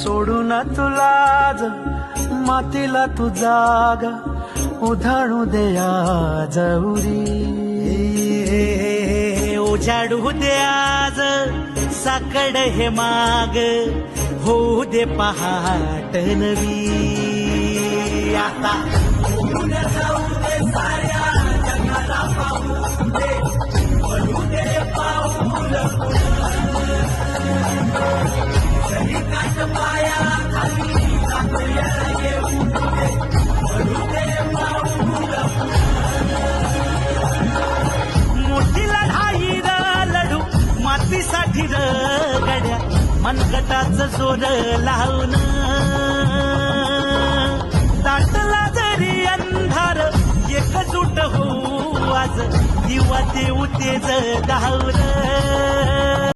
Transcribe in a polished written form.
सोडून तुला मातीला तू जाग उधाणू दे आज उरी. उजाडू दे आज साकड हे माग होऊ दे पहाट नवी. आता जाऊ दे साऱ्या जगाला पाहू दे पडू दे पाऊल काट पाया खाली साखळ्याला येऊ दे पडू दे पाऊल. मोठी लढाई लढू मातीसाठी गड्या मनगटाचं जोर लावून. दाटला जरी अंधार एकजूट होऊ आज दिवा देऊ तेज धावलं.